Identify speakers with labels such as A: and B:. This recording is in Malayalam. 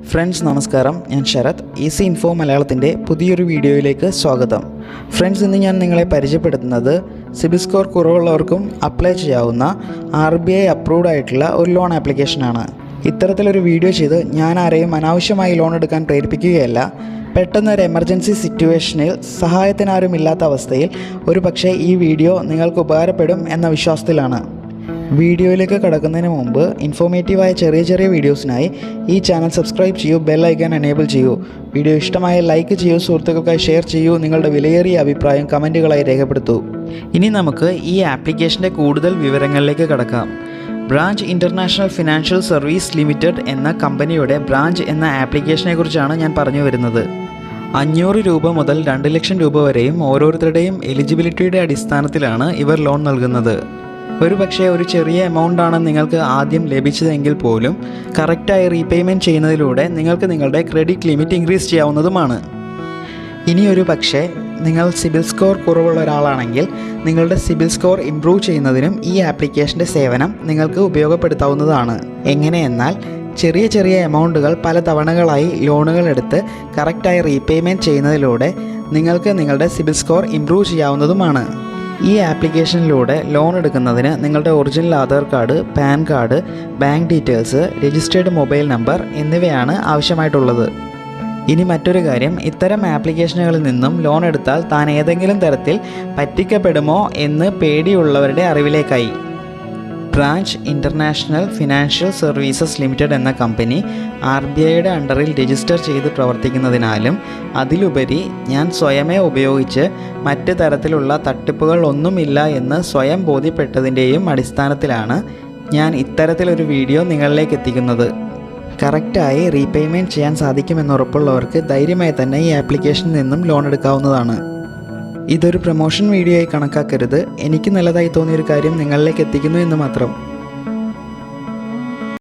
A: ഫ്രണ്ട്സ് നമസ്കാരം, ഞാൻ ശരത്. ഈസി ഇൻഫോ മലയാളത്തിൻ്റെ പുതിയൊരു വീഡിയോയിലേക്ക് സ്വാഗതം. ഫ്രണ്ട്സ്, ഇന്ന് ഞാൻ നിങ്ങളെ പരിചയപ്പെടുത്തുന്നത് സിബിൽ സ്കോർ കുറവുള്ളവർക്കും അപ്ലൈ ചെയ്യാവുന്ന RBI അപ്രൂവ്ഡ് ആയിട്ടുള്ള ഒരു ലോൺ ആപ്ലിക്കേഷനാണ്. ഇത്തരത്തിലൊരു വീഡിയോ ചെയ്ത് ഞാൻ ആരെയും അനാവശ്യമായി ലോൺ എടുക്കാൻ പ്രേരിപ്പിക്കുകയല്ല. പെട്ടെന്നൊരു എമർജൻസി സിറ്റുവേഷനിൽ സഹായത്തിനാരും ഇല്ലാത്ത അവസ്ഥയിൽ ഒരു പക്ഷേ ഈ വീഡിയോ നിങ്ങൾക്ക് ഉപകാരപ്പെടും എന്ന വിശ്വാസത്തിലാണ്. വീഡിയോയിലേക്ക് കടക്കുന്നതിന് മുമ്പ് ഇൻഫോർമേറ്റീവായ ചെറിയ വീഡിയോസിനായി ഈ ചാനൽ സബ്സ്ക്രൈബ് ചെയ്യൂ, ബെൽ ഐക്കൺ എനേബിൾ ചെയ്യൂ. വീഡിയോ ഇഷ്ടമായ ലൈക്ക് ചെയ്യൂ, സുഹൃത്തുക്കൾക്കായി ഷെയർ ചെയ്യൂ, നിങ്ങളുടെ വിലയേറിയ അഭിപ്രായം കമൻറ്റുകളായി രേഖപ്പെടുത്തൂ. ഇനി നമുക്ക് ഈ ആപ്ലിക്കേഷൻ്റെ കൂടുതൽ വിവരങ്ങളിലേക്ക് കടക്കാം. Branch International financial service limited എന്ന കമ്പനിയുടെ ബ്രാഞ്ച് എന്ന ആപ്ലിക്കേഷനെക്കുറിച്ചാണ് ഞാൻ പറഞ്ഞു വരുന്നത്. 500 രൂപ മുതൽ 2 ലക്ഷം രൂപ വരെയും ഓരോരുത്തരുടെയും എലിജിബിലിറ്റിയുടെ അടിസ്ഥാനത്തിലാണ് ഇവർ ലോൺ നൽകുന്നത്. ഒരു ചെറിയ എമൗണ്ടാണ് നിങ്ങൾക്ക് ആദ്യം ലഭിച്ചതെങ്കിൽ പോലും കറക്റ്റായി റീപേയ്മെൻറ്റ് ചെയ്യുന്നതിലൂടെ നിങ്ങൾക്ക് നിങ്ങളുടെ ക്രെഡിറ്റ് ലിമിറ്റ് ഇൻക്രീസ് ചെയ്യാവുന്നതുമാണ്. ഇനി നിങ്ങൾ സിബിൽ സ്കോർ കുറവുള്ള ഒരാളാണെങ്കിൽ നിങ്ങളുടെ സിബിൽ സ്കോർ ഇംപ്രൂവ് ചെയ്യുന്നതിനും ഈ ആപ്ലിക്കേഷൻ്റെ സേവനം നിങ്ങൾക്ക് ഉപയോഗപ്പെടുത്താവുന്നതാണ്. എങ്ങനെയെന്നാൽ ചെറിയ എമൗണ്ടുകൾ പല തവണകളായി ലോണുകൾ എടുത്ത് കറക്റ്റായി റീപേയ്മെൻറ്റ് ചെയ്യുന്നതിലൂടെ നിങ്ങൾക്ക് നിങ്ങളുടെ സിബിൽ സ്കോർ ഇംപ്രൂവ് ചെയ്യാവുന്നതുമാണ്. ഈ ആപ്ലിക്കേഷനിലൂടെ ലോൺ എടുക്കുന്നതിന് നിങ്ങളുടെ original Aadhaar card, pan card, bank details, registered mobile number എന്നിവയാണ് ആവശ്യമായിട്ടുള്ളത്. ഇനി മറ്റൊരു കാര്യം, ഇത്തരം ആപ്ലിക്കേഷനുകളിൽ നിന്നും ലോൺ എടുത്താൽ താൻ ഏതെങ്കിലും തരത്തിൽ പറ്റിക്കപ്പെടുമോ എന്ന് പേടിയുള്ളവരുടെ അറിവിലേക്കായി. Branch International Financial Services Limited എന്ന കമ്പനി RBIയുടെ അണ്ടറിൽ രജിസ്റ്റർ ചെയ്ത് പ്രവർത്തിക്കുന്നതിനാലും അതിലുപരി ഞാൻ സ്വയമേ ഉപയോഗിച്ച് മറ്റ് തരത്തിലുള്ള തട്ടിപ്പുകൾ ഒന്നുമില്ല എന്ന് സ്വയം ബോധ്യപ്പെട്ടതിൻ്റെയും അടിസ്ഥാനത്തിലാണ് ഞാൻ ഇത്തരത്തിലൊരു വീഡിയോ നിങ്ങളിലേക്ക് എത്തിക്കുന്നത്. കറക്റ്റായി റീപേയ്മെൻറ്റ് ചെയ്യാൻ സാധിക്കുമെന്നുറപ്പുള്ളവർക്ക് ധൈര്യമായി തന്നെ ഈ ആപ്ലിക്കേഷനിൽ നിന്നും ലോൺ എടുക്കാവുന്നതാണ്. ഇതൊരു പ്രൊമോഷൻ വീഡിയോ ആയി കണക്കാക്കരുത്. എനിക്ക് നല്ലതായി തോന്നിയൊരു കാര്യം നിങ്ങളിലേക്ക് എത്തിക്കുന്നു എന്ന് മാത്രം.